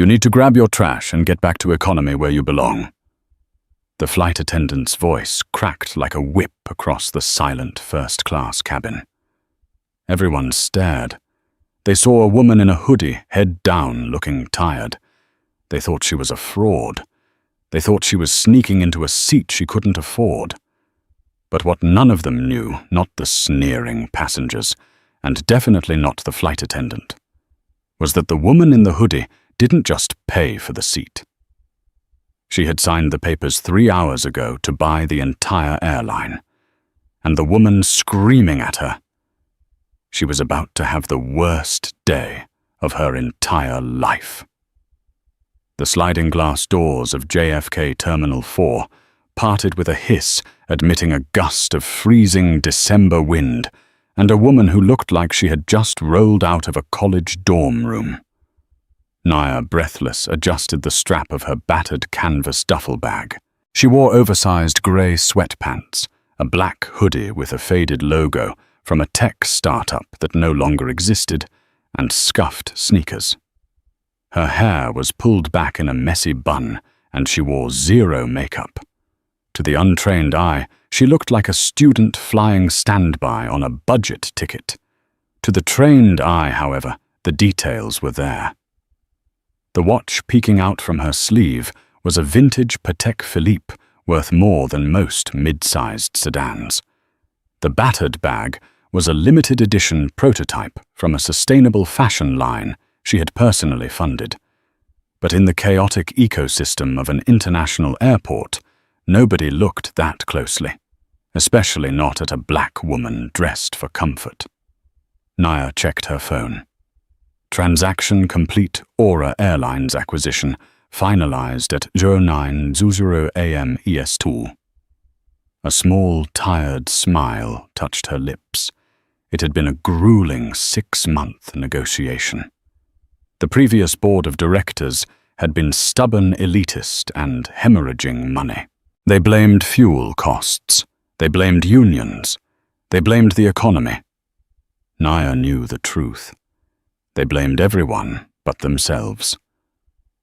You need to grab your trash and get back to economy where you belong." The flight attendant's voice cracked like a whip across the silent first-class cabin. Everyone stared. They saw a woman in a hoodie, head down, looking tired. They thought she was a fraud. They thought she was sneaking into a seat she couldn't afford. But what none of them knew, not the sneering passengers, and definitely not the flight attendant, was that the woman in the hoodie didn't just pay for the seat. She had signed the papers 3 hours ago to buy the entire airline, and the woman screaming at her. She was about to have the worst day of her entire life. The sliding glass doors of JFK Terminal 4 parted with a hiss, admitting a gust of freezing December wind and a woman who looked like she had just rolled out of a college dorm room. Naya, breathless, adjusted the strap of her battered canvas duffel bag. She wore oversized grey sweatpants, a black hoodie with a faded logo from a tech startup that no longer existed, and scuffed sneakers. Her hair was pulled back in a messy bun, and she wore zero makeup. To the untrained eye, she looked like a student flying standby on a budget ticket. To the trained eye, however, the details were there. The watch peeking out from her sleeve was a vintage Patek Philippe worth more than most mid-sized sedans. The battered bag was a limited edition prototype from a sustainable fashion line she had personally funded. But in the chaotic ecosystem of an international airport, nobody looked that closely, especially not at a black woman dressed for comfort. Naya checked her phone. Transaction complete. Aura Airlines acquisition finalized at 09:00 AM ES2. A small, tired smile touched her lips. It had been a grueling 6-month negotiation. The previous board of directors had been stubborn elitist and hemorrhaging money. They blamed fuel costs. They blamed unions. They blamed the economy. Naya knew the truth. They blamed everyone but themselves.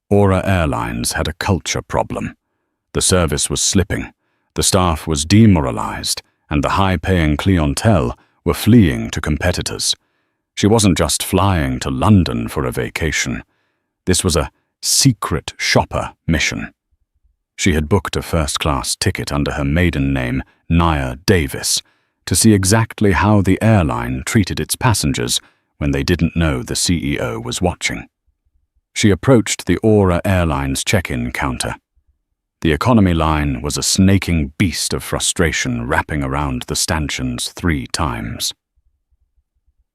Aura Airlines had a culture problem. The service was slipping, the staff was demoralized, and the high-paying clientele were fleeing to competitors. She wasn't just flying to London for a vacation. This was a secret shopper mission. She had booked a first-class ticket under her maiden name, Naya Davis, to see exactly how the airline treated its passengers when they didn't know the CEO was watching. She approached the Aura Airlines check-in counter. The economy line was a snaking beast of frustration wrapping around the stanchions 3 times.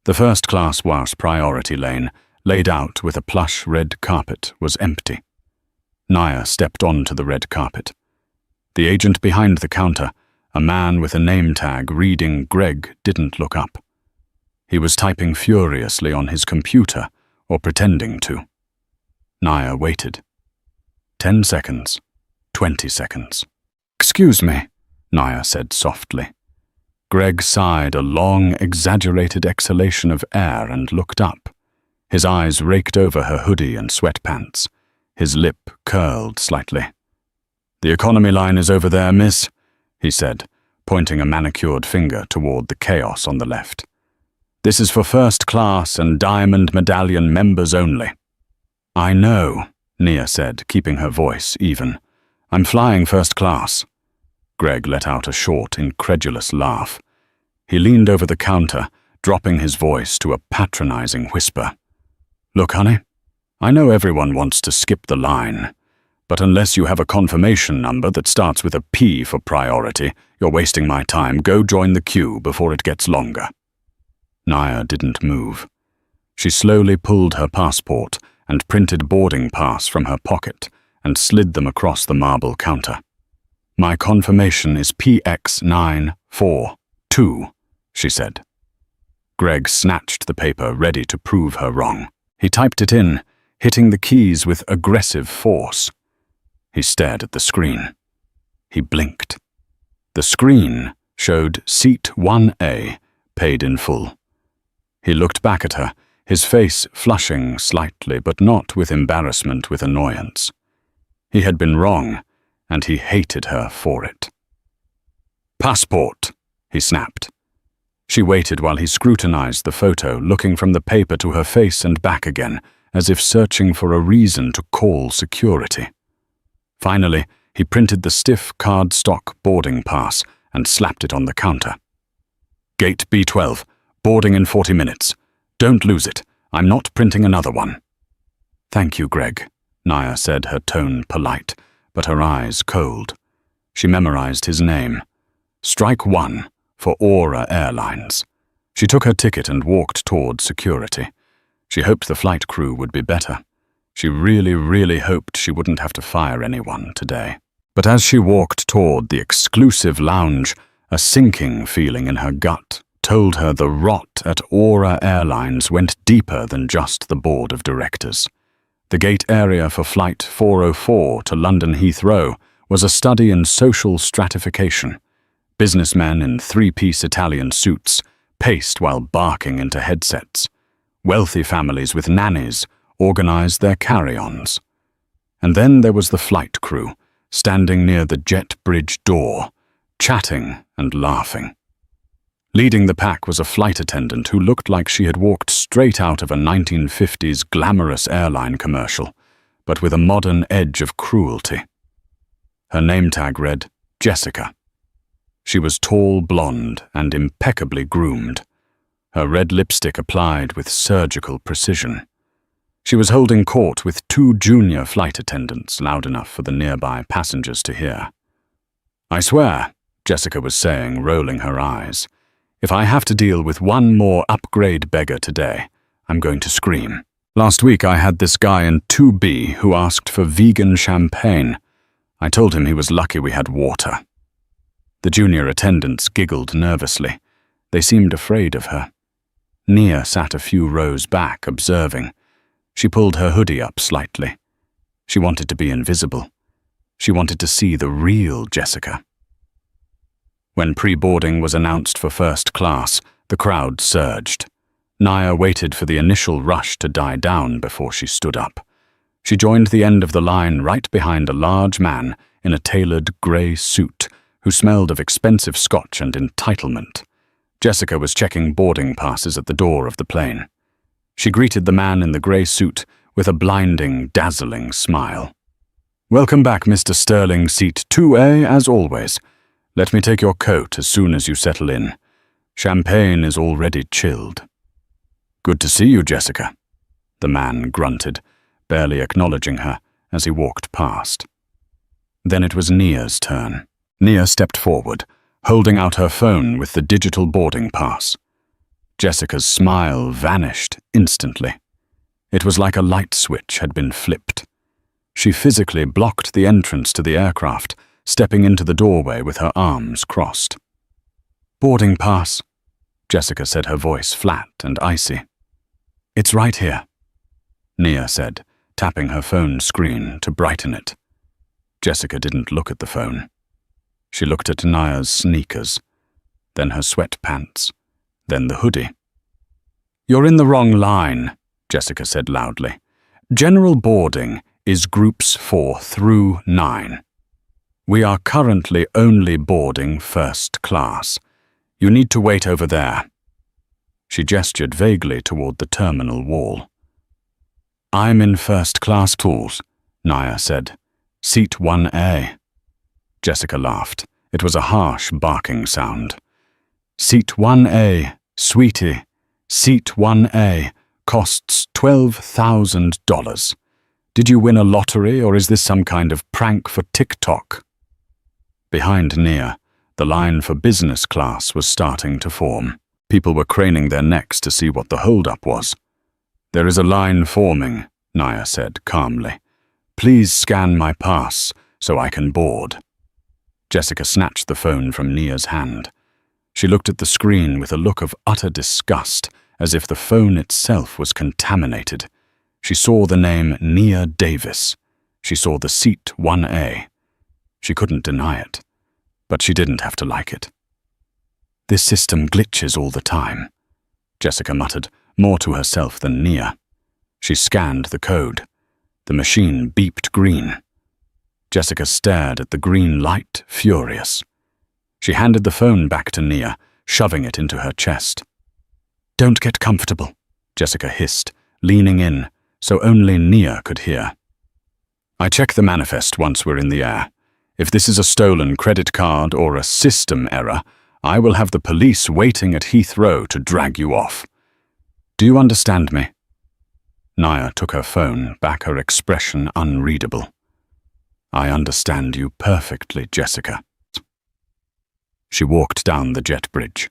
The first-class WAS priority lane, laid out with a plush red carpet, was empty. Naya stepped onto the red carpet. The agent behind the counter, a man with a name tag reading Greg, didn't look up. He was typing furiously on his computer, or pretending to. Naya waited. 10 seconds. 20 seconds. "Excuse me," Naya said softly. Greg sighed a long, exaggerated exhalation of air and looked up. His eyes raked over her hoodie and sweatpants. His lip curled slightly. "The economy line is over there, miss," he said, pointing a manicured finger toward the chaos on the left. "This is for first class and diamond medallion members only." "I know," Nia said, keeping her voice even. "I'm flying first class." Greg let out a short, incredulous laugh. He leaned over the counter, dropping his voice to a patronizing whisper. "Look, honey, I know everyone wants to skip the line, but unless you have a confirmation number that starts with a P for priority, you're wasting my time. Go join the queue before it gets longer." Naya didn't move. She slowly pulled her passport and printed boarding pass from her pocket and slid them across the marble counter. "My confirmation is PX942, she said. Greg snatched the paper, ready to prove her wrong. He typed it in, hitting the keys with aggressive force. He stared at the screen. He blinked. The screen showed Seat 1A, paid in full. He looked back at her, his face flushing slightly, but not with embarrassment, with annoyance. He had been wrong, and he hated her for it. "Passport," he snapped. She waited while he scrutinized the photo, looking from the paper to her face and back again, as if searching for a reason to call security. Finally, he printed the stiff cardstock boarding pass and slapped it on the counter. "Gate B12, boarding in 40 minutes. Don't lose it. I'm not printing another one." "Thank you, Greg," Naya said, her tone polite, but her eyes cold. She memorized his name. Strike 1 for Aura Airlines. She took her ticket and walked toward security. She hoped the flight crew would be better. She really hoped she wouldn't have to fire anyone today. But as she walked toward the exclusive lounge, a sinking feeling in her gut told her the rot at Aura Airlines went deeper than just the board of directors. The gate area for Flight 404 to London Heathrow was a study in social stratification. Businessmen in three-piece Italian suits paced while barking into headsets. Wealthy families with nannies organized their carry-ons. And then there was the flight crew, standing near the jet bridge door, chatting and laughing. Leading the pack was a flight attendant who looked like she had walked straight out of a 1950s glamorous airline commercial, but with a modern edge of cruelty. Her name tag read Jessica. She was tall, blonde, and impeccably groomed, her red lipstick applied with surgical precision. She was holding court with 2 junior flight attendants, loud enough for the nearby passengers to hear. "I swear," Jessica was saying, rolling her eyes, "if I have to deal with one more upgrade beggar today, I'm going to scream. Last week I had this guy in 2B who asked for vegan champagne. I told him he was lucky we had water." The junior attendants giggled nervously. They seemed afraid of her. Nia sat a few rows back, observing. She pulled her hoodie up slightly. She wanted to be invisible. She wanted to see the real Jessica. When pre-boarding was announced for first class, the crowd surged. Nia waited for the initial rush to die down before she stood up. She joined the end of the line right behind a large man in a tailored grey suit who smelled of expensive scotch and entitlement. Jessica was checking boarding passes at the door of the plane. She greeted the man in the grey suit with a blinding, dazzling smile. "Welcome back, Mr. Sterling, seat 2A as always. Let me take your coat as soon as you settle in. Champagne is already chilled." "Good to see you, Jessica," the man grunted, barely acknowledging her as he walked past. Then it was Nia's turn. Nia stepped forward, holding out her phone with the digital boarding pass. Jessica's smile vanished instantly. It was like a light switch had been flipped. She physically blocked the entrance to the aircraft, stepping into the doorway with her arms crossed. "Boarding pass," Jessica said, her voice flat and icy. "It's right here," Nia said, tapping her phone screen to brighten it. Jessica didn't look at the phone. She looked at Nia's sneakers, then her sweatpants, then the hoodie. "You're in the wrong line," Jessica said loudly. "General boarding is groups 4 through 9. We are currently only boarding first class. You need to wait over there." She gestured vaguely toward the terminal wall. "I'm in first class tools," Nia said. "Seat 1A. Jessica laughed. It was a harsh barking sound. "Seat 1A, sweetie. Seat 1A costs $12,000. Did you win a lottery, or is this some kind of prank for TikTok?" Behind Nia, the line for business class was starting to form. People were craning their necks to see what the hold-up was. "There is a line forming," Nia said calmly. "Please scan my pass so I can board." Jessica snatched the phone from Nia's hand. She looked at the screen with a look of utter disgust, as if the phone itself was contaminated. She saw the name Nia Davis. She saw the seat 1A. She couldn't deny it, but she didn't have to like it. "This system glitches all the time," Jessica muttered, more to herself than Nia. She scanned the code. The machine beeped green. Jessica stared at the green light, furious. She handed the phone back to Nia, shoving it into her chest. "Don't get comfortable," Jessica hissed, leaning in, so only Nia could hear. "I check the manifest once we're in the air. If this is a stolen credit card or a system error, I will have the police waiting at Heathrow to drag you off. Do you understand me?" Nia took her phone, back, her expression unreadable. "I understand you perfectly, Jessica." She walked down the jet bridge.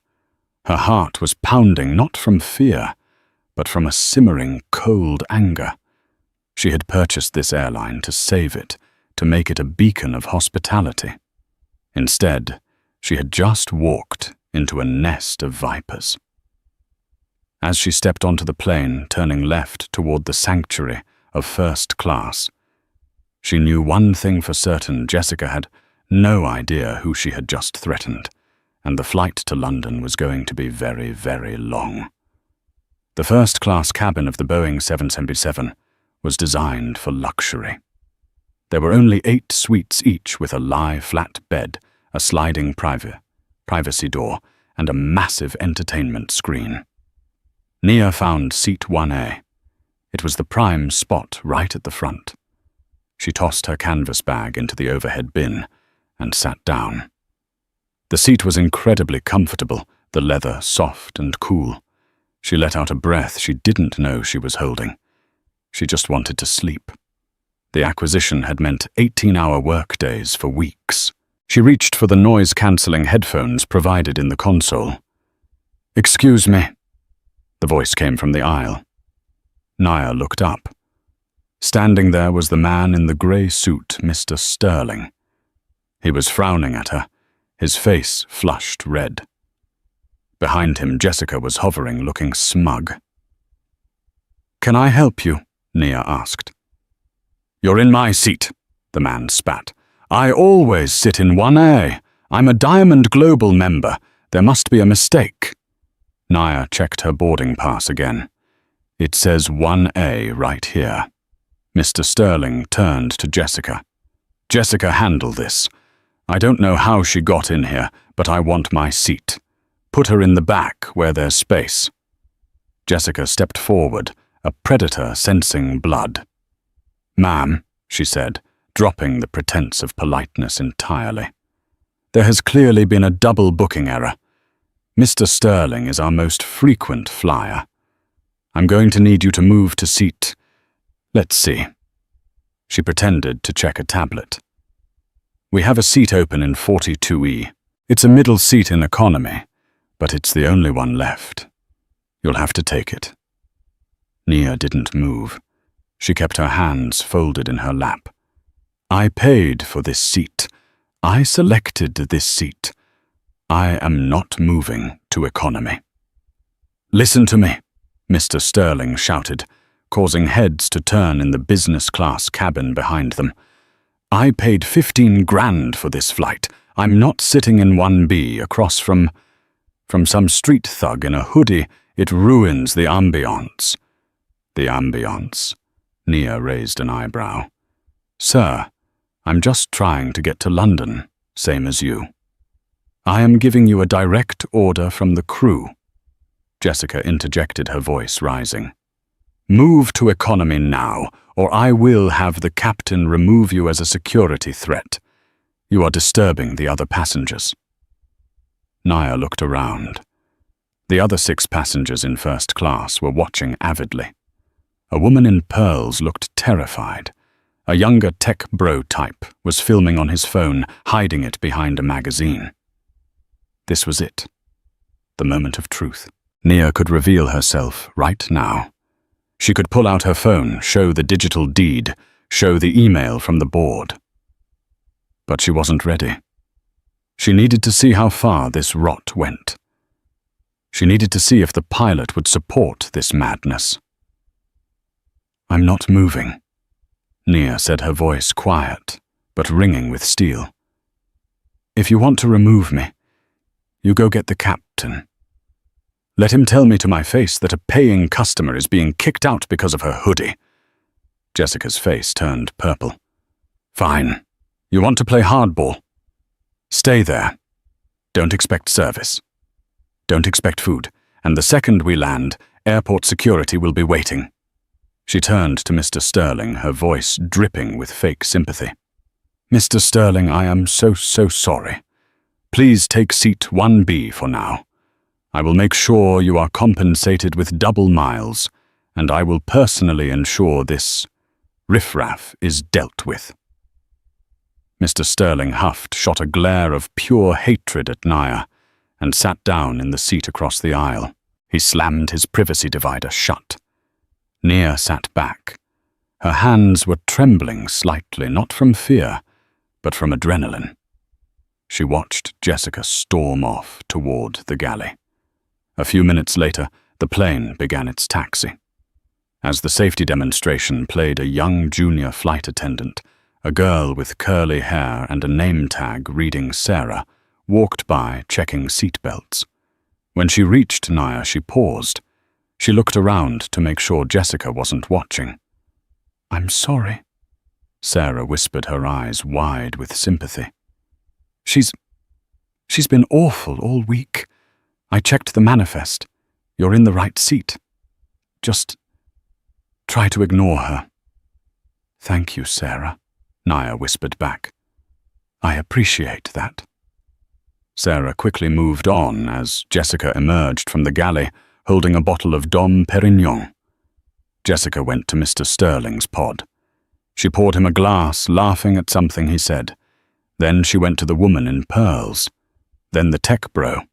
Her heart was pounding not from fear, but from a simmering, cold anger. She had purchased this airline to save it, to make it a beacon of hospitality. Instead, she had just walked into a nest of vipers. As she stepped onto the plane, turning left toward the sanctuary of first class, she knew one thing for certain: Jessica had no idea who she had just threatened, and the flight to London was going to be very, very long. The first-class cabin of the Boeing 777 was designed for luxury. There were only 8 suites each, with a lie-flat bed, a sliding privacy door, and a massive entertainment screen. Nia found seat 1A. It was the prime spot right at the front. She tossed her canvas bag into the overhead bin and sat down. The seat was incredibly comfortable, the leather soft and cool. She let out a breath she didn't know she was holding. She just wanted to sleep. The acquisition had meant 18-hour workdays for weeks. She reached for the noise-cancelling headphones provided in the console. "Excuse me." The voice came from the aisle. Nia looked up. Standing there was the man in the grey suit, Mr. Sterling. He was frowning at her, his face flushed red. Behind him, Jessica was hovering, looking smug. "Can I help you?" Nia asked. "You're in my seat," the man spat. "I always sit in 1A. I'm a Diamond Global member. There must be a mistake." Nia checked her boarding pass again. "It says 1A right here." Mr. Sterling turned to Jessica. "Jessica, handle this. I don't know how she got in here, but I want my seat. Put her in the back where there's space." Jessica stepped forward, a predator sensing blood. "Ma'am," she said, dropping the pretense of politeness entirely. "There has clearly been a double booking error. Mr. Sterling is our most frequent flyer. I'm going to need you to move to seat... Let's see." She pretended to check a tablet. "We have a seat open in 42E. It's a middle seat in economy, but it's the only one left. You'll have to take it." Nia didn't move. She kept her hands folded in her lap. "I paid for this seat. I selected this seat. I am not moving to economy." "Listen to me," Mr. Sterling shouted, causing heads to turn in the business-class cabin behind them. "I paid 15 grand for this flight. I'm not sitting in 1B across from some street thug in a hoodie. It ruins the ambiance." "The ambiance?" Nia raised an eyebrow. "Sir, I'm just trying to get to London, same as you. I am giving you a direct order from the crew." Jessica interjected, her voice rising. "Move to economy now, or I will have the captain remove you as a security threat. You are disturbing the other passengers." Nia looked around. The other 6 passengers in first class were watching avidly. A woman in pearls looked terrified. A younger tech bro type was filming on his phone, hiding it behind a magazine. This was it. The moment of truth. Nia could reveal herself right now. She could pull out her phone, show the digital deed, show the email from the board. But she wasn't ready. She needed to see how far this rot went. She needed to see if the pilot would support this madness. "I'm not moving," Nia said, her voice quiet, but ringing with steel. "If you want to remove me, you go get the captain. Let him tell me to my face that a paying customer is being kicked out because of her hoodie. Jessica's face turned purple. Fine. You want to play hardball? Stay there. Don't expect service. Don't expect food, and the second we land, airport security will be waiting. She turned to Mr. Sterling, her voice dripping with fake sympathy. Mr. Sterling, I am so sorry. Please take seat 1B for now. I will make sure you are compensated with double miles, and I will personally ensure this riffraff is dealt with. Mr. Sterling huffed, shot a glare of pure hatred at Naya, and sat down in the seat across the aisle. He slammed his privacy divider shut. Nia sat back. Her hands were trembling slightly, not from fear, but from adrenaline. She watched Jessica storm off toward the galley. A few minutes later, the plane began its taxi. As the safety demonstration played, a young junior flight attendant, a girl with curly hair and a name tag reading Sarah, walked by checking seatbelts. When she reached Naya, she paused. She looked around to make sure Jessica wasn't watching. "I'm sorry," Sarah whispered, her eyes wide with sympathy. She's been awful all week. I checked the manifest. You're in the right seat. Just try to ignore her." "Thank you, Sarah," Naya whispered back. "I appreciate that." Sarah quickly moved on as Jessica emerged from the galley, holding a bottle of Dom Perignon. Jessica went to Mr. Sterling's pod. She poured him a glass, laughing at something he said. Then she went to the woman in pearls. Then the tech bro.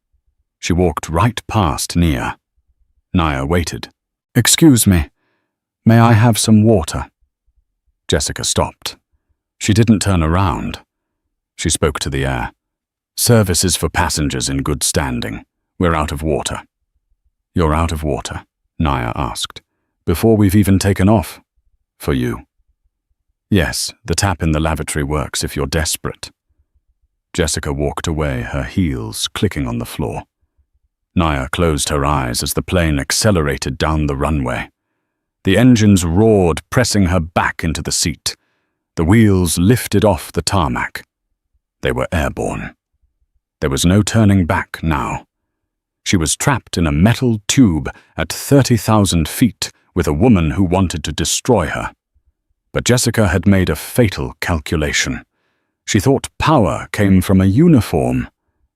She walked right past Nia. Naya waited. "Excuse me, may I have some water?" Jessica stopped. She didn't turn around. She spoke to the air. "Service is for passengers in good standing. We're out of water." "You're out of water?" Naya asked. "Before we've even taken off?" "For you." "Yes, the tap in the lavatory works if you're desperate." Jessica walked away, her heels clicking on the floor. Naya closed her eyes as the plane accelerated down the runway. The engines roared, pressing her back into the seat. The wheels lifted off the tarmac. They were airborne. There was no turning back now. She was trapped in a metal tube at 30,000 feet with a woman who wanted to destroy her. But Jessica had made a fatal calculation. She thought power came from a uniform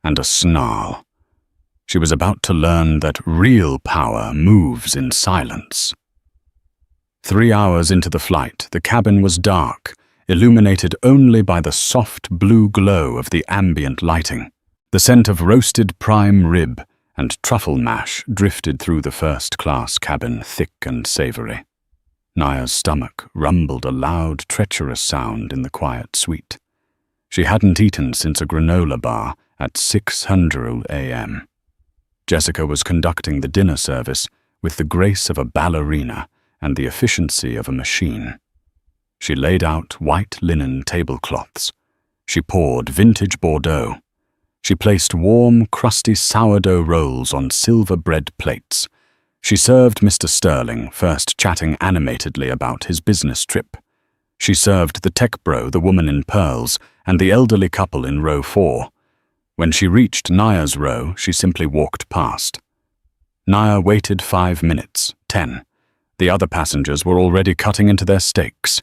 and a snarl. She was about to learn that real power moves in silence. 3 hours into the flight, the cabin was dark, illuminated only by the soft blue glow of the ambient lighting. The scent of roasted prime rib and truffle mash drifted through the first-class cabin, thick and savory. Naya's stomach rumbled a loud, treacherous sound in the quiet suite. She hadn't eaten since a granola bar at 600 a.m. Jessica was conducting the dinner service with the grace of a ballerina and the efficiency of a machine. She laid out white linen tablecloths. She poured vintage Bordeaux. She placed warm, crusty sourdough rolls on silver bread plates. She served Mr. Sterling, first chatting animatedly about his business trip. She served the tech bro, the woman in pearls, and the elderly couple in row 4. When she reached Naya's row, she simply walked past. Naya waited 5 minutes, 10. The other passengers were already cutting into their steaks.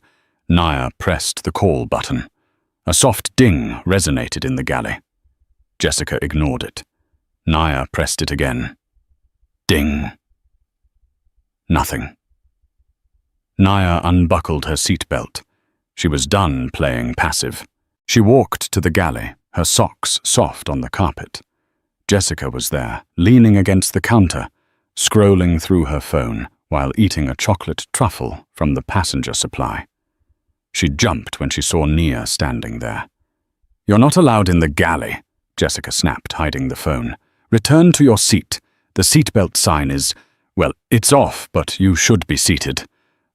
Naya pressed the call button. A soft ding resonated in the galley. Jessica ignored it. Naya pressed it again. Ding. Nothing. Naya unbuckled her seatbelt. She was done playing passive. She walked to the galley, her socks soft on the carpet. Jessica was there, leaning against the counter, scrolling through her phone while eating a chocolate truffle from the passenger supply. She jumped when she saw Nia standing there. "You're not allowed in the galley," Jessica snapped, hiding the phone. "Return to your seat. The seatbelt sign is, well, it's off, but you should be seated."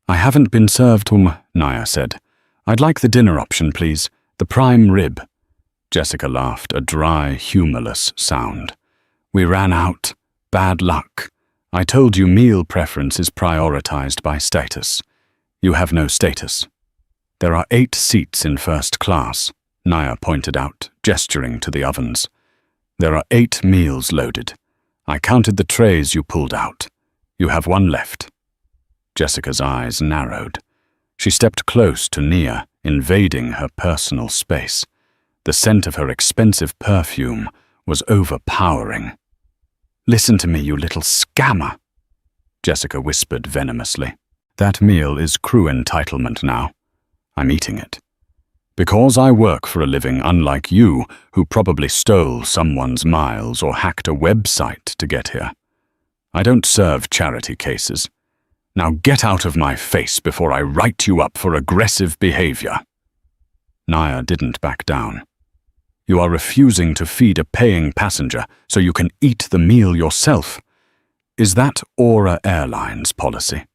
"I haven't been served," Naya said. "I'd like the dinner option, please. The prime rib." Jessica laughed, a dry, humorless sound. "We ran out," Bad luck. I told you meal preference is prioritized by status. You have no status. There are 8 seats in first class, Naya pointed out, gesturing to the ovens. There are 8 meals loaded. I counted the trays you pulled out. You have 1 left. Jessica's eyes narrowed. She stepped close to Nia, invading her personal space. The scent of her expensive perfume was overpowering. "Listen to me, you little scammer," Jessica whispered venomously. "That meal is crew entitlement now. I'm eating it. Because I work for a living, unlike you, who probably stole someone's miles or hacked a website to get here. I don't serve charity cases. Now get out of my face before I write you up for aggressive behavior." Naya didn't back down. "You are refusing to feed a paying passenger so you can eat the meal yourself. Is that Aura Airlines policy?"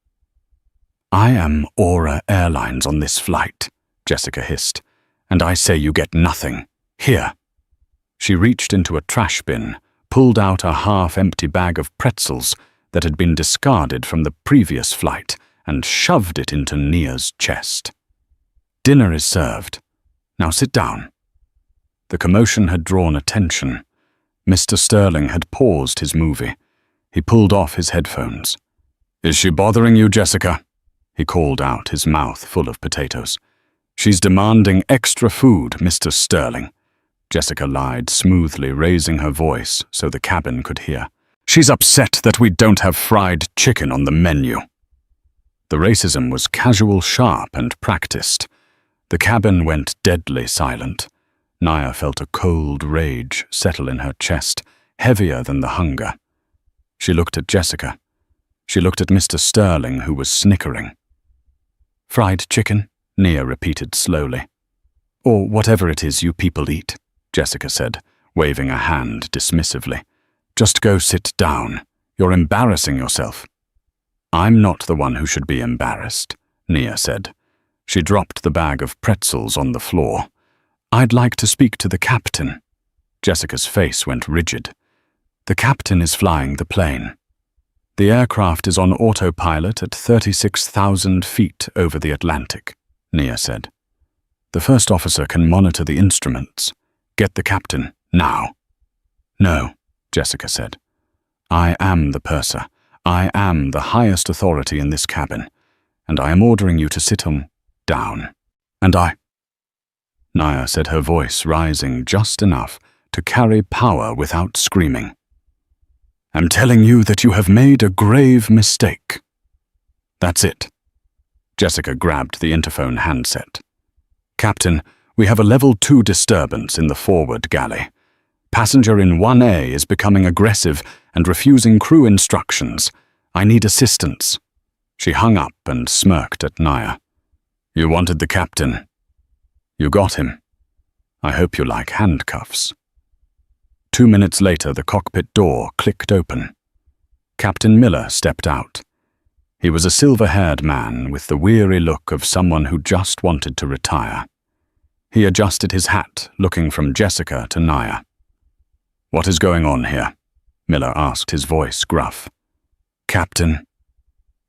"I am Aura Airlines on this flight," Jessica hissed, "and I say you get nothing. Here." She reached into a trash bin, pulled out a half-empty bag of pretzels that had been discarded from the previous flight, and shoved it into Nia's chest. "Dinner is served. Now sit down." The commotion had drawn attention. Mr. Sterling had paused his movie. He pulled off his headphones. "Is she bothering you, Jessica?" He called out, his mouth full of potatoes. "She's demanding extra food, Mr. Sterling." Jessica lied smoothly, raising her voice so the cabin could hear. "She's upset that we don't have fried chicken on the menu." The racism was casual, sharp, and practiced. The cabin went deadly silent. Naya felt a cold rage settle in her chest, heavier than the hunger. She looked at Jessica. She looked at Mr. Sterling, who was snickering. "Fried chicken," Nia repeated slowly. "Or whatever it is you people eat," Jessica said, waving a hand dismissively. "Just go sit down. You're embarrassing yourself." "I'm not the one who should be embarrassed," Nia said. She dropped the bag of pretzels on the floor. "I'd like to speak to the captain." Jessica's face went rigid. "The captain is flying the plane. The aircraft is on autopilot at 36,000 feet over the Atlantic," Nia said. "The first officer can monitor the instruments. Get the captain, now." "No," Jessica said. "I am the purser. I am the highest authority in this cabin, and I am ordering you to sit down. And Naya said, her voice rising just enough to carry power without screaming. "I'm telling you that you have made a grave mistake." "That's it." Jessica grabbed the interphone handset. "Captain, we have a level 2 disturbance in the forward galley. Passenger in 1A is becoming aggressive and refusing crew instructions. I need assistance." She hung up and smirked at Naya. "You wanted the captain. You got him. I hope you like handcuffs." 2 minutes later, the cockpit door clicked open. Captain Miller stepped out. He was a silver-haired man with the weary look of someone who just wanted to retire. He adjusted his hat, looking from Jessica to Naya. "What is going on here?" Miller asked, his voice gruff. "Captain."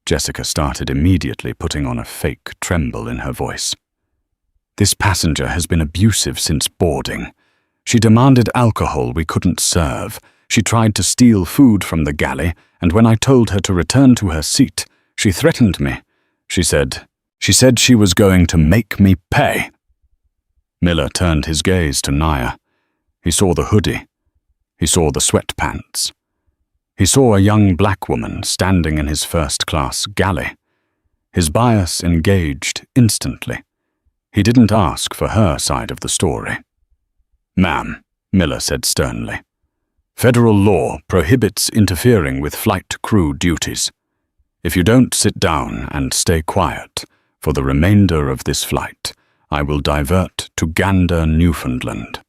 Jessica started immediately, putting on a fake tremble in her voice. "This passenger has been abusive since boarding. She demanded alcohol we couldn't serve. She tried to steal food from the galley, and when I told her to return to her seat, she threatened me. She said she was going to make me pay." Miller turned his gaze to Naya. He saw the hoodie. He saw the sweatpants. He saw a young black woman standing in his first-class galley. His bias engaged instantly. He didn't ask for her side of the story. "Ma'am," Miller said sternly, "federal law prohibits interfering with flight crew duties. If you don't sit down and stay quiet for the remainder of this flight, I will divert to Gander, Newfoundland.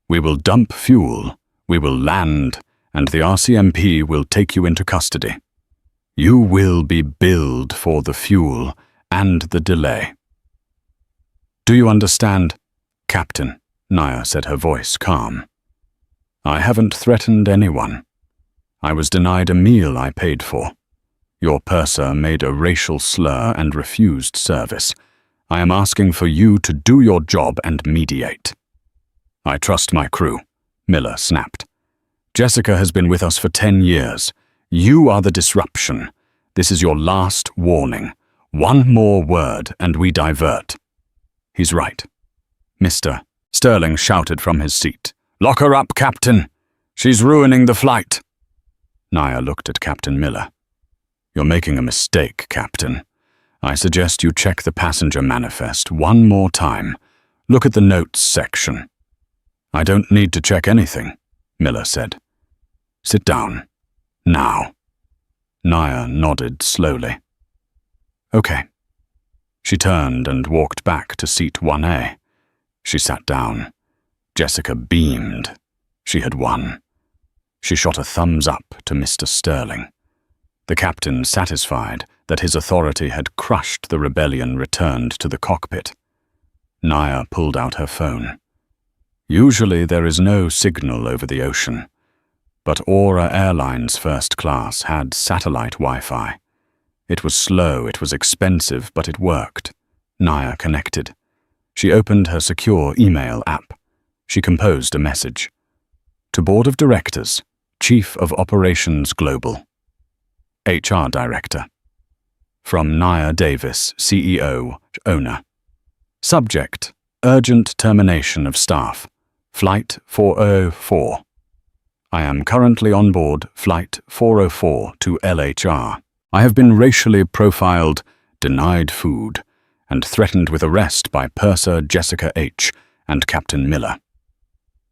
We will dump fuel, we will land, and the RCMP will take you into custody. You will be billed for the fuel and the delay." "Do you understand, Captain?" Naya said, her voice calm. "I haven't threatened anyone. I was denied a meal I paid for. Your purser made a racial slur and refused service. I am asking for you to do your job and mediate." "I trust my crew," Miller snapped. "Jessica has been with us for 10 years. You are the disruption. This is your last warning. One more word and we divert." "He's right." "Mr." Sterling shouted from his seat. "Lock her up, Captain. She's ruining the flight." Naya looked at Captain Miller. "You're making a mistake, Captain. I suggest you check the passenger manifest one more time. Look at the notes section." "I don't need to check anything," Miller said. "Sit down. Now." Naya nodded slowly. "Okay." She turned and walked back to seat 1A. She sat down. Jessica beamed. She had won. She shot a thumbs up to Mr. Sterling. The captain, satisfied that his authority had crushed the rebellion, returned to the cockpit. Naya pulled out her phone. Usually there is no signal over the ocean, but Aura Airlines First Class had satellite Wi-Fi. It was slow, it was expensive, but it worked. Naya connected. She opened her secure email app. She composed a message. To Board of Directors, Chief of Operations Global. HR Director. From Naya Davis, CEO, owner. Subject, urgent termination of staff. Flight 404. I am currently on board Flight 404 to LHR. I have been racially profiled, denied food, and threatened with arrest by Purser Jessica H. and Captain Miller.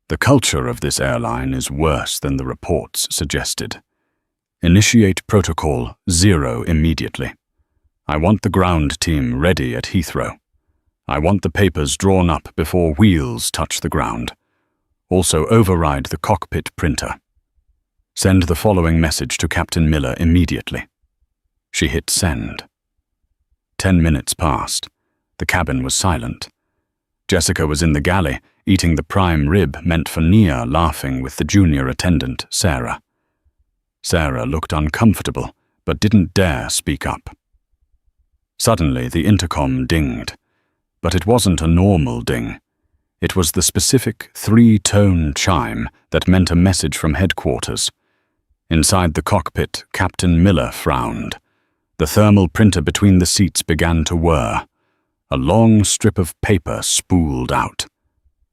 The culture of this airline is worse than the reports suggested. Initiate Protocol 0 immediately. I want the ground team ready at Heathrow. I want the papers drawn up before wheels touch the ground. Also override the cockpit printer. Send the following message to Captain Miller immediately. She hit send. 10 minutes passed. The cabin was silent. Jessica was in the galley, eating the prime rib meant for Nia, laughing with the junior attendant, Sarah. Sarah looked uncomfortable, but didn't dare speak up. Suddenly, the intercom dinged. But it wasn't a normal ding. It was the specific 3-tone chime that meant a message from headquarters. Inside the cockpit, Captain Miller frowned. The thermal printer between the seats began to whir. A long strip of paper spooled out.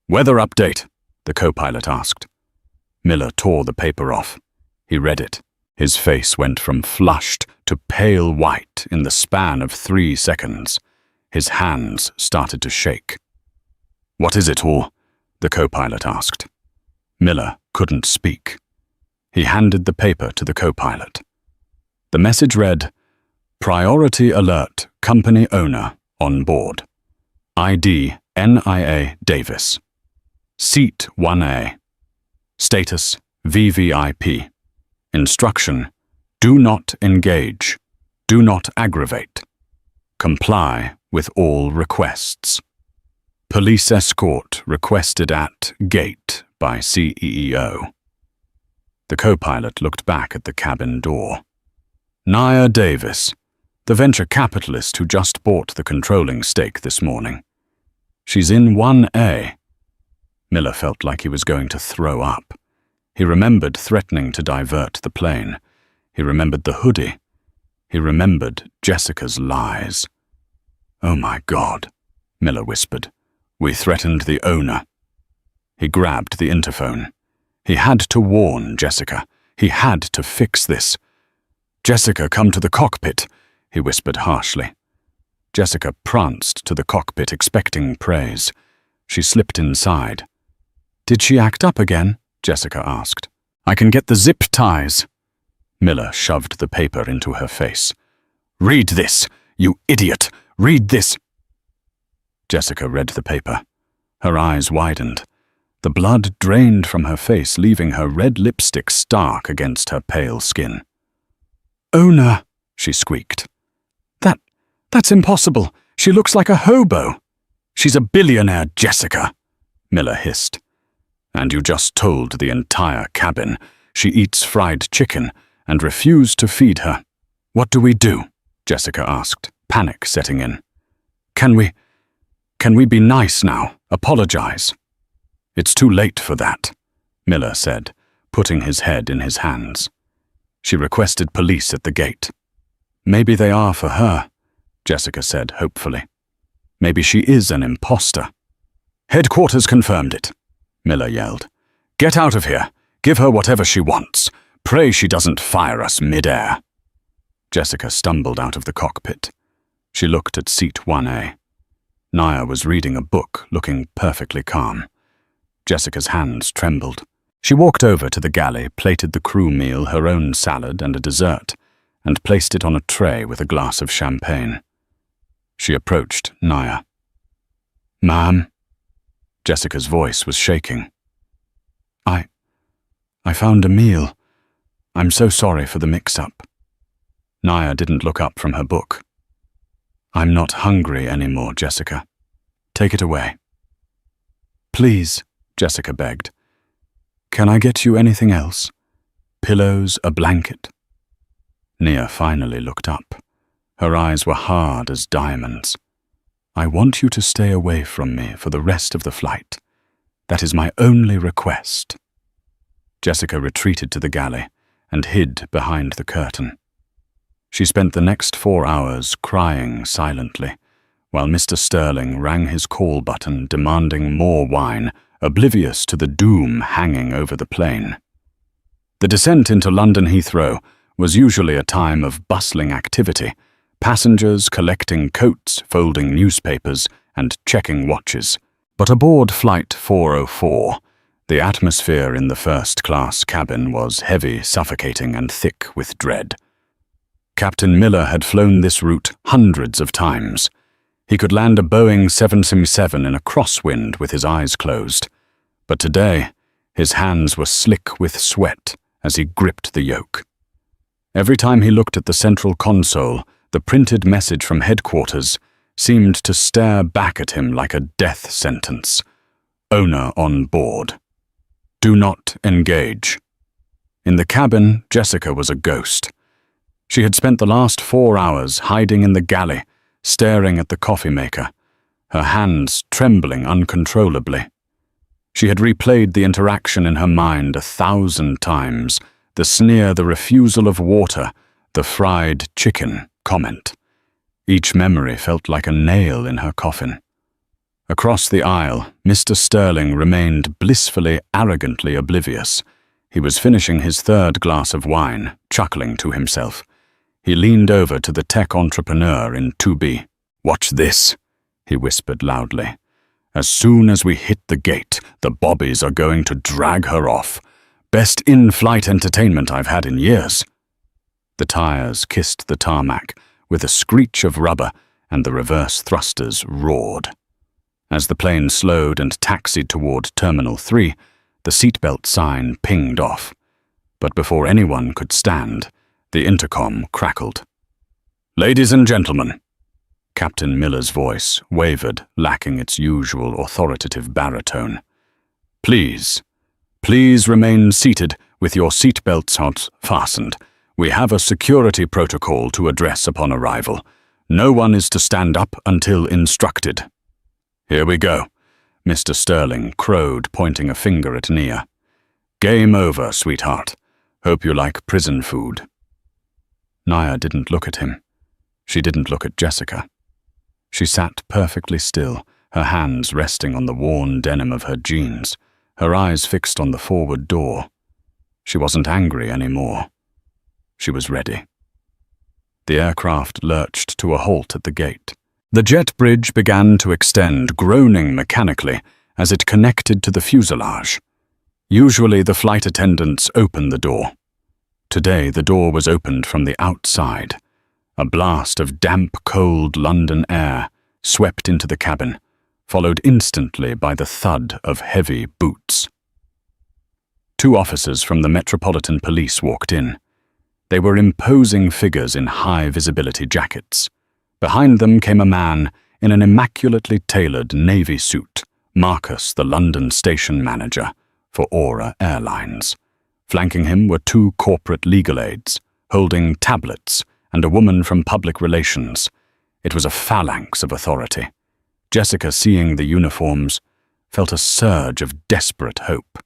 "Weather update," the co-pilot asked. Miller tore the paper off. He read it. His face went from flushed to pale white in the span of 3 seconds. His hands started to shake. "What is it all?" the co-pilot asked. Miller couldn't speak. He handed the paper to the co-pilot. The message read, "Priority alert, company owner on board. ID NIA Davis. Seat 1A. Status VVIP. Instruction, do not engage. Do not aggravate. Comply with all requests. Police escort requested at gate by CEO." The co-pilot looked back at the cabin door. Naya Davis, the venture capitalist who just bought the controlling stake this morning. She's in 1A. Miller felt like he was going to throw up. He remembered threatening to divert the plane. He remembered the hoodie. He remembered Jessica's lies. "Oh my God," Miller whispered. "We threatened the owner." He grabbed the interphone. He had to warn Jessica. He had to fix this. "Jessica, come to the cockpit," he whispered harshly. Jessica pranced to the cockpit, expecting praise. She slipped inside. "Did she act up again?" Jessica asked. "I can get the zip ties." Miller shoved the paper into her face. "Read this, you idiot! Read this!" Jessica read the paper. Her eyes widened. The blood drained from her face, leaving her red lipstick stark against her pale skin. "Owner," she squeaked. That's impossible. She looks like a hobo." "She's a billionaire, Jessica," Miller hissed. "And you just told the entire cabin. She eats fried chicken and refused to feed her. What do we do? Jessica asked, panic setting in. Can we be nice now? Apologize? It's too late for that, Miller said, putting his head in his hands. She requested police at the gate. Maybe they are for her, Jessica said hopefully. Maybe she is an imposter. Headquarters confirmed it, Miller yelled. Get out of here. Give her whatever she wants. Pray she doesn't fire us mid-air. Jessica stumbled out of the cockpit. She looked at seat 1A. Naya was reading a book, looking perfectly calm. Jessica's hands trembled. She walked over to the galley, plated the crew meal, her own salad and a dessert, and placed it on a tray with a glass of champagne. She approached Naya. Ma'am? Jessica's voice was shaking. I found a meal. I'm so sorry for the mix-up. Naya didn't look up from her book. I'm not hungry anymore, Jessica. Take it away. Please, Jessica begged. Can I get you anything else? Pillows, a blanket? Nia finally looked up. Her eyes were hard as diamonds. I want you to stay away from me for the rest of the flight. That is my only request. Jessica retreated to the galley and hid behind the curtain. She spent the next 4 hours crying silently, while Mr. Sterling rang his call button demanding more wine, oblivious to the doom hanging over the plane. The descent into London Heathrow was usually a time of bustling activity, passengers collecting coats, folding newspapers, and checking watches. But aboard Flight 404, the atmosphere in the first-class cabin was heavy, suffocating, and thick with dread. Captain Miller had flown this route hundreds of times. He could land a Boeing 777 in a crosswind with his eyes closed. But today, his hands were slick with sweat as he gripped the yoke. Every time he looked at the central console, the printed message from headquarters seemed to stare back at him like a death sentence. Owner on board. Do not engage. In the cabin, Jessica was a ghost. She had spent the last 4 hours hiding in the galley, staring at the coffee maker, her hands trembling uncontrollably. She had replayed the interaction in her mind 1,000 times, the sneer, the refusal of water, the fried chicken comment. Each memory felt like a nail in her coffin. Across the aisle, Mr. Sterling remained blissfully, arrogantly oblivious. He was finishing his 3rd glass of wine, chuckling to himself. He leaned over to the tech entrepreneur in 2B. Watch this, he whispered loudly. As soon as we hit the gate, the bobbies are going to drag her off. Best in-flight entertainment I've had in years. The tires kissed the tarmac with a screech of rubber, and the reverse thrusters roared. As the plane slowed and taxied toward Terminal 3, the seatbelt sign pinged off. But before anyone could stand, the intercom crackled. Ladies and gentlemen, Captain Miller's voice wavered, lacking its usual authoritative baritone. Please remain seated with your seatbelts fastened. We have a security protocol to address upon arrival. No one is to stand up until instructed. Here we go, Mr. Sterling crowed, pointing a finger at Nia. Game over, sweetheart. Hope you like prison food. Nia didn't look at him. She didn't look at Jessica. She sat perfectly still, her hands resting on the worn denim of her jeans, her eyes fixed on the forward door. She wasn't angry anymore. She was ready. The aircraft lurched to a halt at the gate. The jet bridge began to extend, groaning mechanically as it connected to the fuselage. Usually the flight attendants open the door. Today the door was opened from the outside. A blast of damp, cold London air swept into the cabin, followed instantly by the thud of heavy boots. 2 officers from the Metropolitan Police walked in. They were imposing figures in high-visibility jackets. Behind them came a man in an immaculately tailored navy suit, Marcus, the London station manager for Aura Airlines. Flanking him were two corporate legal aides, holding tablets, and a woman from public relations. It was a phalanx of authority. Jessica, seeing the uniforms, felt a surge of desperate hope.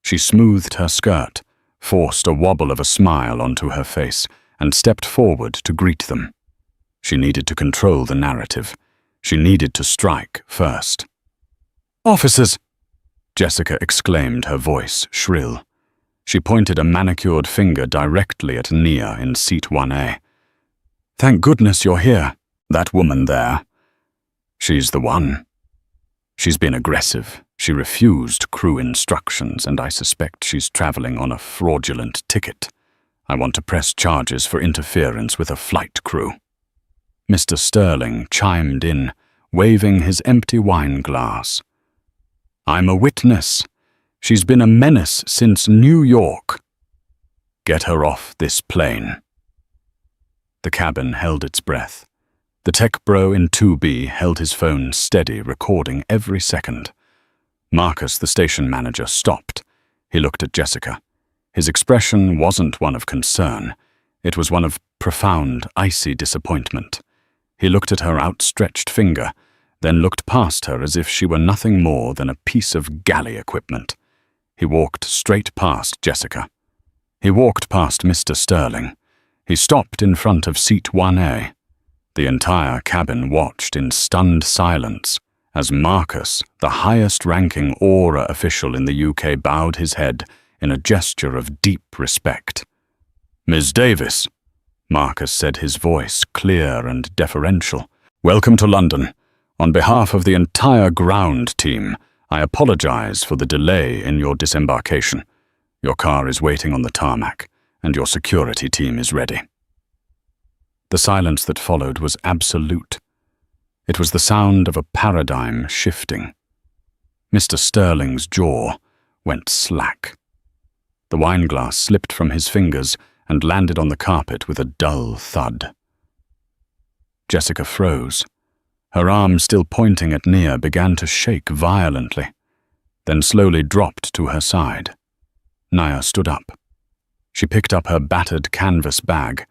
She smoothed her skirt, forced a wobble of a smile onto her face, and stepped forward to greet them. She needed to control the narrative. She needed to strike first. "Officers!" Jessica exclaimed, her voice shrill. She pointed a manicured finger directly at Nia in seat 1A. "Thank goodness you're here. That woman there. She's the one. She's been aggressive. She refused crew instructions, and I suspect she's traveling on a fraudulent ticket. I want to press charges for interference with a flight crew." Mr. Sterling chimed in, waving his empty wine glass. "I'm a witness. She's been a menace since New York. Get her off this plane." The cabin held its breath. The tech bro in 2B held his phone steady, recording every second. Marcus, the station manager, stopped. He looked at Jessica. His expression wasn't one of concern. It was one of profound, icy disappointment. He looked at her outstretched finger, then looked past her as if she were nothing more than a piece of galley equipment. He walked straight past Jessica. He walked past Mr. Sterling. He stopped in front of seat 1A. The entire cabin watched in stunned silence as Marcus, the highest-ranking Aura official in the UK, bowed his head in a gesture of deep respect. "Ms. Davis," Marcus said, his voice clear and deferential. "Welcome to London. On behalf of the entire ground team, I apologize for the delay in your disembarkation. Your car is waiting on the tarmac, and your security team is ready." The silence that followed was absolute. It was the sound of a paradigm shifting. Mr. Sterling's jaw went slack. The wineglass slipped from his fingers and landed on the carpet with a dull thud. Jessica froze. Her arm, still pointing at Nia, began to shake violently, then slowly dropped to her side. Nia stood up. She picked up her battered canvas bag,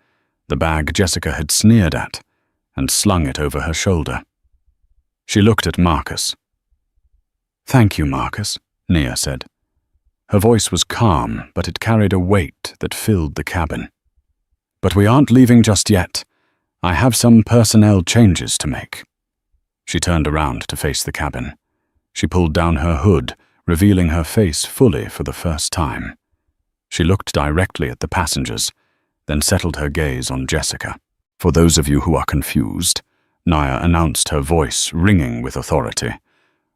the bag Jessica had sneered at, and slung it over her shoulder. She looked at Marcus. "Thank you, Marcus," Nia said. Her voice was calm, but it carried a weight that filled the cabin. "But we aren't leaving just yet. I have some personnel changes to make." She turned around to face the cabin. She pulled down her hood, revealing her face fully for the first time. She looked directly at the passengers, then settled her gaze on Jessica. "For those of you who are confused," Nia announced, her voice ringing with authority,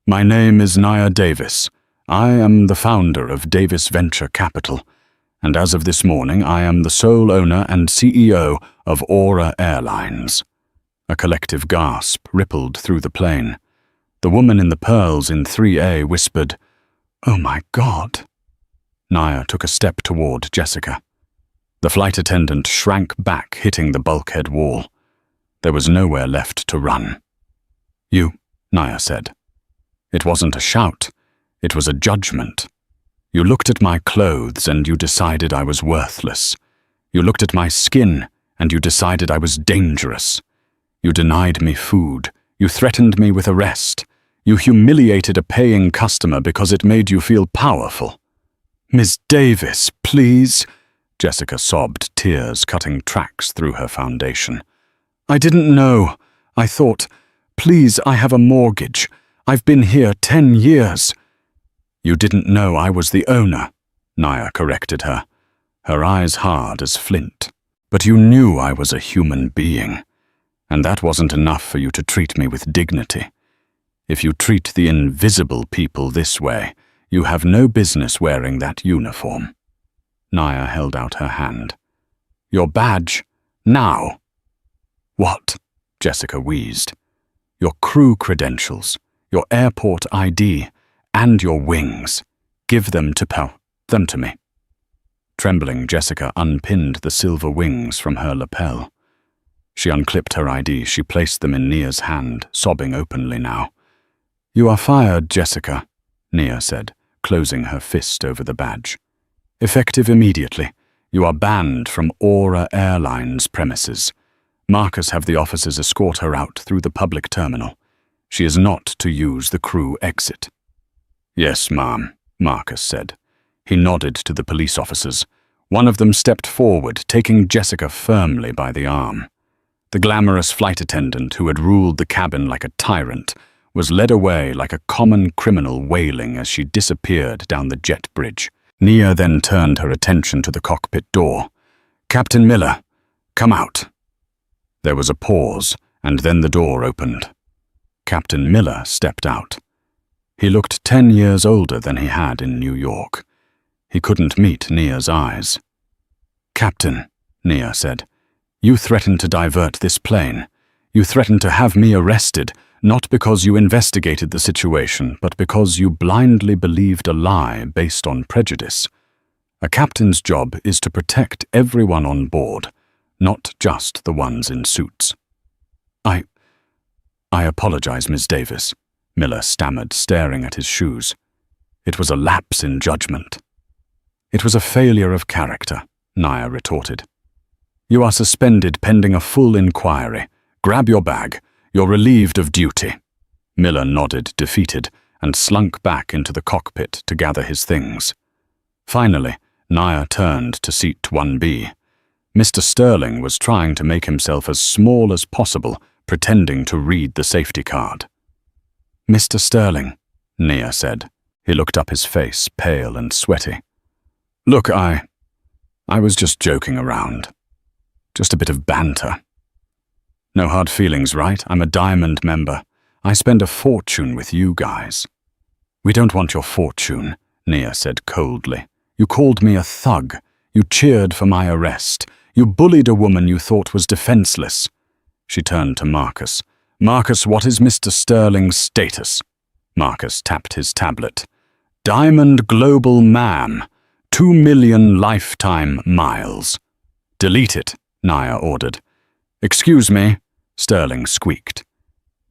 "my name is Nia Davis. I am the founder of Davis Venture Capital, and as of this morning I am the sole owner and CEO of Aura Airlines." A collective gasp rippled through the plane. The woman in the pearls in 3A whispered, "Oh my God." Nia took a step toward Jessica. The flight attendant shrank back, hitting the bulkhead wall. There was nowhere left to run. "You," Nia said. It wasn't a shout. It was a judgment. "You looked at my clothes and you decided I was worthless. You looked at my skin and you decided I was dangerous. You denied me food. You threatened me with arrest. You humiliated a paying customer because it made you feel powerful." "Ms. Davis, please," Jessica sobbed, tears cutting tracks through her foundation. "I didn't know. I thought, please, I have a mortgage. I've been here 10 years. "You didn't know I was the owner," Nia corrected her, her eyes hard as flint. "But you knew I was a human being, and that wasn't enough for you to treat me with dignity. If you treat the invisible people this way, you have no business wearing that uniform." Nia held out her hand. "Your badge, now." "What?" Jessica wheezed. "Your crew credentials, your airport ID, and your wings. Give them to me." Trembling, Jessica unpinned the silver wings from her lapel. She unclipped her ID. She placed them in Nia's hand, sobbing openly now. "You are fired, Jessica," Nia said, closing her fist over the badge. Effective immediately. You are banned from Airline's premises. Marcus have the officers escort her out through the public terminal. She is not to use the crew exit." "Yes, ma'am," Marcus said. He nodded to the police officers. One of them stepped forward, taking Jessica firmly by the arm. The glamorous flight attendant who had ruled the cabin like a tyrant was led away like a common criminal wailing as she disappeared down the jet bridge. Nia then turned her attention to the cockpit door. "Captain Miller, come out." There was a pause, and then the door opened. Captain Miller stepped out. He looked 10 years older than he had in New York. He couldn't meet Nia's eyes. "Captain," Nia said, "you threatened to divert this plane. You threatened to have me arrested, not because you investigated the situation, but because you blindly believed a lie based on prejudice. A captain's job is to protect everyone on board, not just the ones in suits." I apologize, Miss Davis," Miller stammered, staring at his shoes. "It was a lapse in judgment." "It was a failure of character," Nia retorted. "You are suspended pending a full inquiry. Grab your bag. You're relieved of duty." Miller nodded, defeated, and slunk back into the cockpit to gather his things. Finally, Nia turned to seat 1B. Mr. Sterling was trying to make himself as small as possible, pretending to read the safety card. "Mr. Sterling," Nia said. He looked up, his face pale and sweaty. "Look, I was just joking around. Just a bit of banter. No hard feelings, right? I'm a Diamond member. I spend a fortune with you guys." "We don't want your fortune," Nia said coldly. "You called me a thug. You cheered for my arrest. You bullied a woman you thought was defenseless." She turned to Marcus. "Marcus, what is Mr. Sterling's status?" Marcus tapped his tablet. "Diamond Global Ma'am. 2 million lifetime miles." "Delete it," Nia ordered. "Excuse me," Sterling squeaked.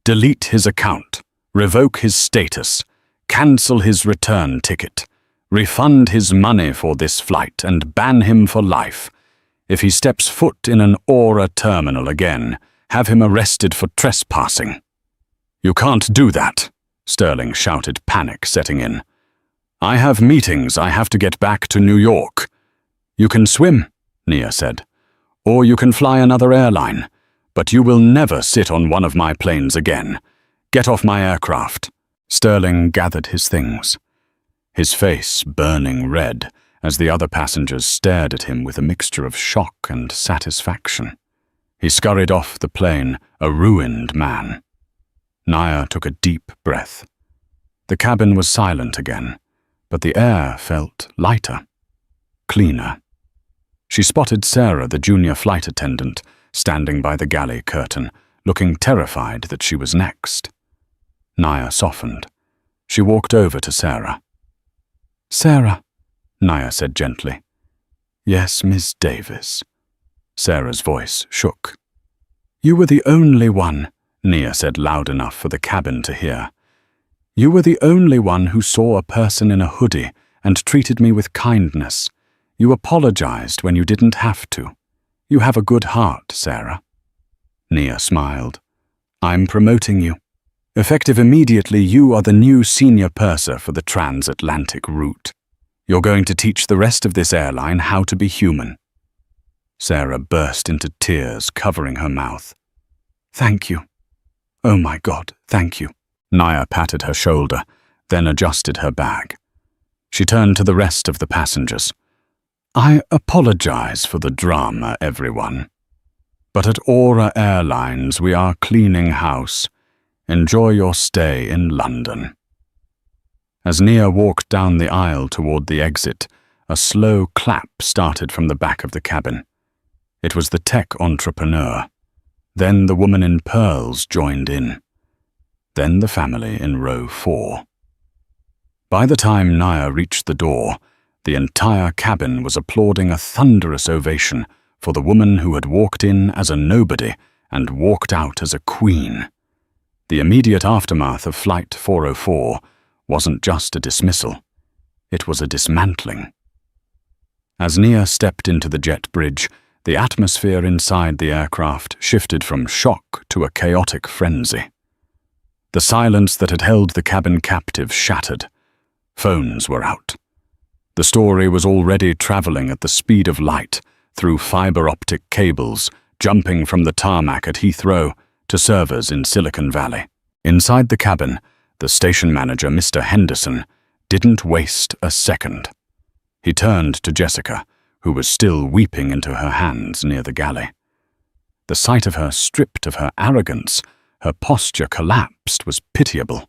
"Delete his account. Revoke his status. Cancel his return ticket. Refund his money for this flight and ban him for life. If he steps foot in an Aura terminal again, have him arrested for trespassing." "You can't do that," Sterling shouted, panic setting in. "I have meetings. I have to get back to New York." "You can swim," Nia said. "Or you can fly another airline. But you will never sit on one of my planes again. Get off my aircraft." Sterling gathered his things, his face burning red as the other passengers stared at him with a mixture of shock and satisfaction. He scurried off the plane, a ruined man. Nia took a deep breath. The cabin was silent again, but the air felt lighter, cleaner. She spotted Sarah, the junior flight attendant, standing by the galley curtain, looking terrified that she was next. Nia softened. She walked over to Sarah. "Sarah," Nia said gently. "Yes, Miss Davis." Sarah's voice shook. "You were the only one," Nia said loud enough for the cabin to hear. "You were the only one who saw a person in a hoodie and treated me with kindness. You apologized when you didn't have to. You have a good heart, Sarah." Nia smiled. "I'm promoting you. Effective immediately, you are the new senior purser for the transatlantic route. You're going to teach the rest of this airline how to be human." Sarah burst into tears, covering her mouth. "Thank you. Oh my God, thank you." Nia patted her shoulder, then adjusted her bag. She turned to the rest of the passengers. "I apologize for the drama, everyone. But at Aura Airlines, we are cleaning house. Enjoy your stay in London." As Nia walked down the aisle toward the exit, a slow clap started from the back of the cabin. It was the tech entrepreneur. Then the woman in pearls joined in. Then the family in row 4. By the time Nia reached the door, the entire cabin was applauding a thunderous ovation for the woman who had walked in as a nobody and walked out as a queen. The immediate aftermath of Flight 404 wasn't just a dismissal. It was a dismantling. As Nia stepped into the jet bridge, the atmosphere inside the aircraft shifted from shock to a chaotic frenzy. The silence that had held the cabin captive shattered. Phones were out. The story was already traveling at the speed of light through fiber-optic cables, jumping from the tarmac at Heathrow to servers in Silicon Valley. Inside the cabin, the station manager, Mr. Henderson, didn't waste a second. He turned to Jessica, who was still weeping into her hands near the galley. The sight of her stripped of her arrogance, her posture collapsed, was pitiable.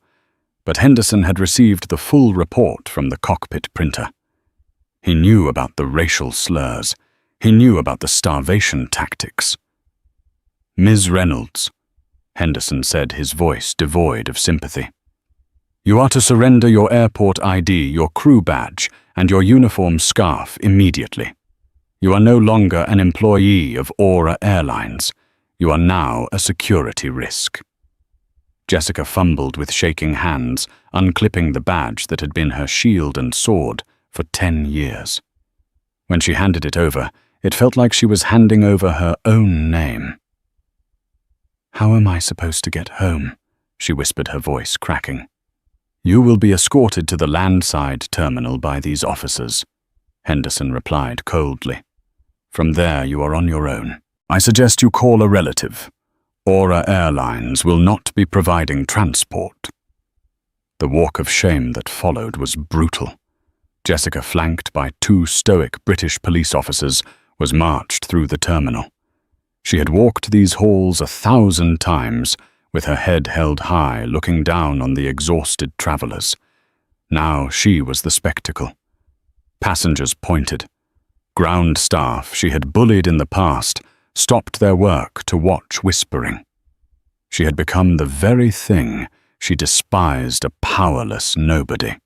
But Henderson had received the full report from the cockpit printer. He knew about the racial slurs. He knew about the starvation tactics. "Ms. Reynolds," Henderson said, his voice devoid of sympathy. "You are to surrender your airport ID, your crew badge, and your uniform scarf immediately. You are no longer an employee of Aura Airlines. You are now a security risk." Jessica fumbled with shaking hands, unclipping the badge that had been her shield and sword for 10 years. When she handed it over, it felt like she was handing over her own name. "How am I supposed to get home?" she whispered, her voice cracking. "You will be escorted to the landside terminal by these officers," Henderson replied coldly. "From there you are on your own. I suggest you call a relative. Aura Airlines will not be providing transport." The walk of shame that followed was brutal. Jessica, flanked by 2 stoic British police officers, was marched through the terminal. She had walked these halls 1,000 times, with her head held high, looking down on the exhausted travelers. Now she was the spectacle. Passengers pointed. Ground staff she had bullied in the past stopped their work to watch, whispering. She had become the very thing she despised, a powerless nobody.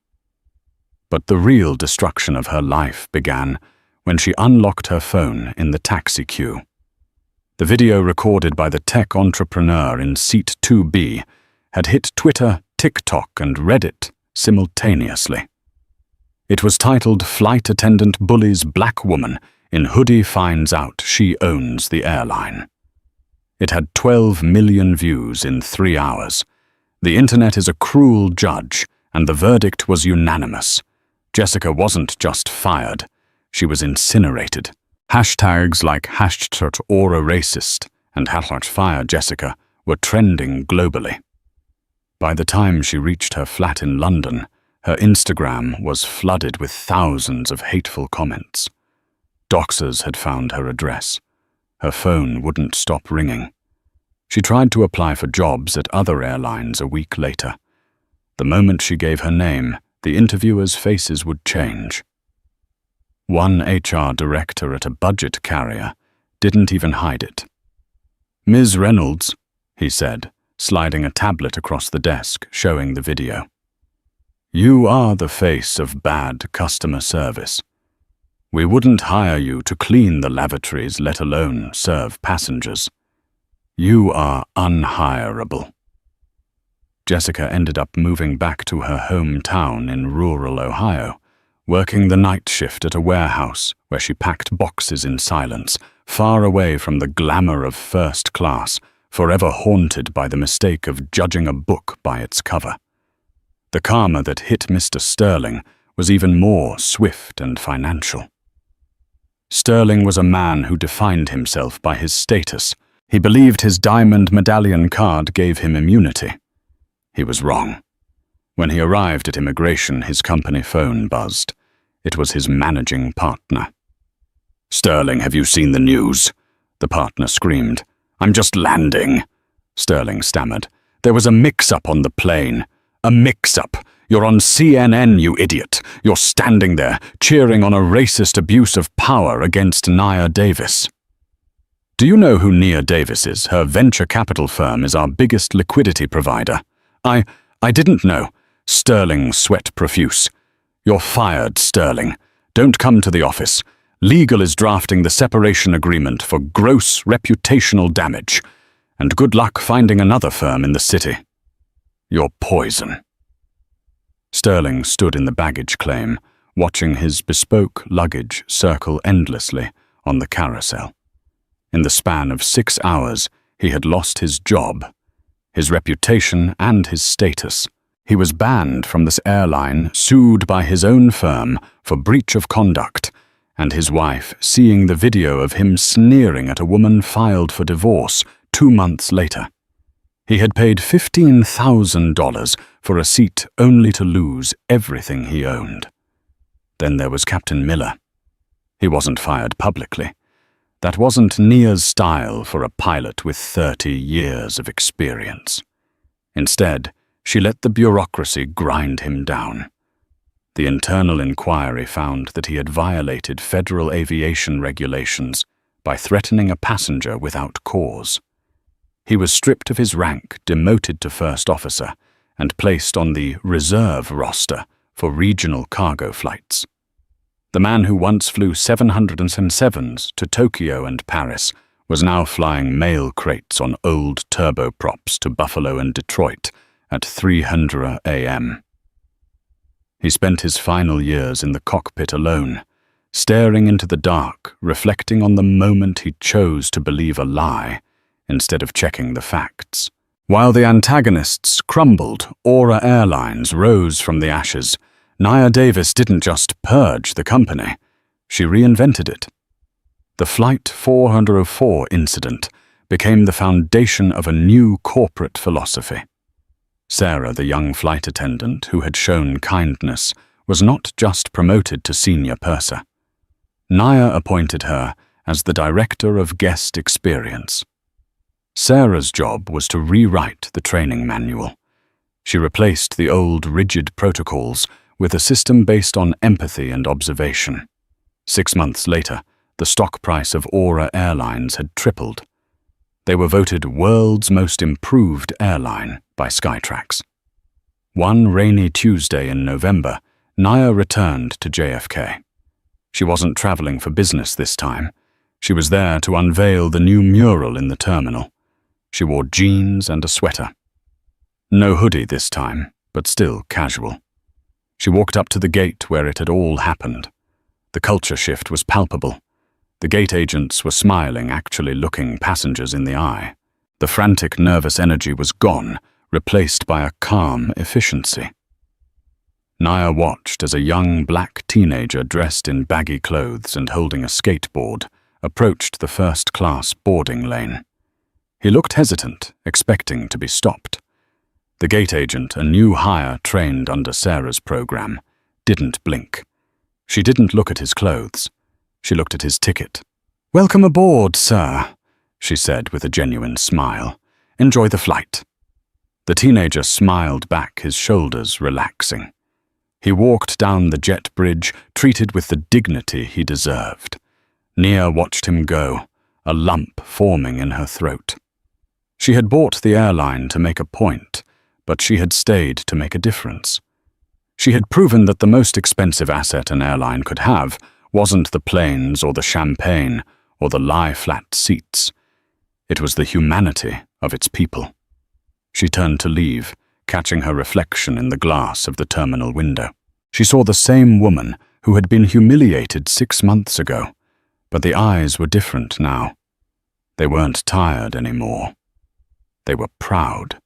But the real destruction of her life began when she unlocked her phone in the taxi queue. The video recorded by the tech entrepreneur in seat 2B had hit Twitter, TikTok, and Reddit simultaneously. It was titled "Flight Attendant Bullies Black Woman in Hoodie Finds Out She Owns the Airline." It had 12 million views in 3 hours. The internet is a cruel judge, and the verdict was unanimous. Jessica wasn't just fired, she was incinerated. Hashtags like #AuraRacist and #FireJessica were trending globally. By the time she reached her flat in London, her Instagram was flooded with thousands of hateful comments. Doxers had found her address. Her phone wouldn't stop ringing. She tried to apply for jobs at other airlines a week later. The moment she gave her name, the interviewers' faces would change. One HR director at a budget carrier didn't even hide it. "Ms. Reynolds," he said, sliding a tablet across the desk, showing the video. "You are the face of bad customer service. We wouldn't hire you to clean the lavatories, let alone serve passengers. You are unhireable." Jessica ended up moving back to her hometown in rural Ohio, working the night shift at a warehouse where she packed boxes in silence, far away from the glamour of first class, forever haunted by the mistake of judging a book by its cover. The karma that hit Mr. Sterling was even more swift and financial. Sterling was a man who defined himself by his status. He believed his diamond medallion card gave him immunity. He was wrong. When he arrived at immigration, his company phone buzzed. It was his managing partner. "Sterling, have you seen the news?" the partner screamed. "I'm just landing," Sterling stammered. "There was a mix-up on the plane. A mix-up. You're on CNN, you idiot. You're standing there, cheering on a racist abuse of power against Nia Davis." "Do you know who Nia Davis is? Her venture capital firm is our biggest liquidity provider." I didn't know." Sterling sweat profuse. "You're fired, Sterling. Don't come to the office. Legal is drafting the separation agreement for gross reputational damage. And good luck finding another firm in the city. You're poison." Sterling stood in the baggage claim, watching his bespoke luggage circle endlessly on the carousel. In the span of 6 hours, he had lost his job, his reputation, and his status. He was banned from this airline, sued by his own firm for breach of conduct, and his wife, seeing the video of him sneering at a woman filed for divorce 2 months later. He had paid $15,000 for a seat only to lose everything he owned. Then there was Captain Miller. He wasn't fired publicly. That wasn't Nia's style for a pilot with 30 years of experience. Instead, she let the bureaucracy grind him down. The internal inquiry found that he had violated federal aviation regulations by threatening a passenger without cause. He was stripped of his rank, demoted to first officer, and placed on the reserve roster for regional cargo flights. The man who once flew 707s to Tokyo and Paris was now flying mail crates on old turboprops to Buffalo and Detroit at 300 a.m. He spent his final years in the cockpit alone, staring into the dark, reflecting on the moment he chose to believe a lie instead of checking the facts. While the antagonists crumbled, Aura Airlines rose from the ashes. Nia Davis didn't just purge the company, she reinvented it. The Flight 404 incident became the foundation of a new corporate philosophy. Sarah, the young flight attendant who had shown kindness, was not just promoted to senior purser. Nia appointed her as the director of guest experience. Sarah's job was to rewrite the training manual. She replaced the old rigid protocols with a system based on empathy and observation. 6 months later, the stock price of Aura Airlines had tripled. They were voted world's most improved airline by Skytrax. One rainy Tuesday in November, Nia returned to JFK. She wasn't traveling for business this time. She was there to unveil the new mural in the terminal. She wore jeans and a sweater. No hoodie this time, but still casual. She walked up to the gate where it had all happened. The culture shift was palpable. The gate agents were smiling, actually looking passengers in the eye. The frantic, nervous energy was gone, replaced by a calm efficiency. Nia watched as a young black teenager dressed in baggy clothes and holding a skateboard approached the first-class boarding lane. He looked hesitant, expecting to be stopped. The gate agent, a new hire trained under Sarah's program, didn't blink. She didn't look at his clothes. She looked at his ticket. "Welcome aboard, sir," she said with a genuine smile. "Enjoy the flight." The teenager smiled back, his shoulders relaxing. He walked down the jet bridge, treated with the dignity he deserved. Nia watched him go, a lump forming in her throat. She had bought the airline to make a point, but she had stayed to make a difference. She had proven that the most expensive asset an airline could have wasn't the planes or the champagne or the lie-flat seats. It was the humanity of its people. She turned to leave, catching her reflection in the glass of the terminal window. She saw the same woman who had been humiliated 6 months ago, but the eyes were different now. They weren't tired anymore. They were proud.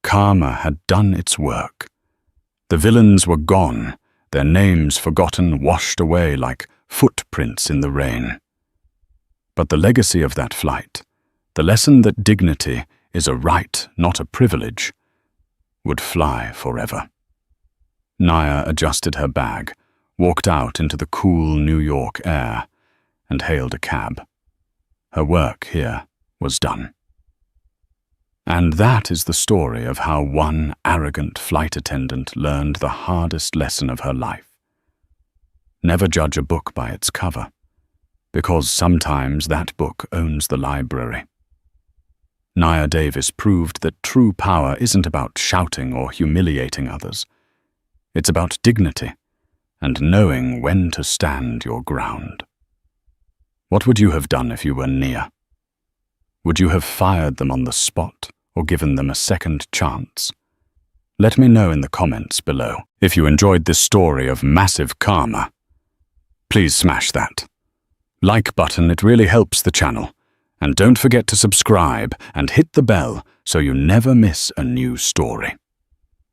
Karma had done its work. The villains were gone, their names forgotten, washed away like footprints in the rain. But the legacy of that flight, the lesson that dignity is a right, not a privilege, would fly forever. Nia adjusted her bag, walked out into the cool New York air, and hailed a cab. Her work here was done. And that is the story of how one arrogant flight attendant learned the hardest lesson of her life. Never judge a book by its cover, because sometimes that book owns the library. Nia Davis proved that true power isn't about shouting or humiliating others. It's about dignity and knowing when to stand your ground. What would you have done if you were Nia? Would you have fired them on the spot or given them a second chance? Let me know in the comments below if you enjoyed this story of massive karma. Please smash that like button, it really helps the channel. And don't forget to subscribe and hit the bell so you never miss a new story.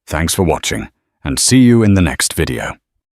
Thanks for watching, and see you in the next video.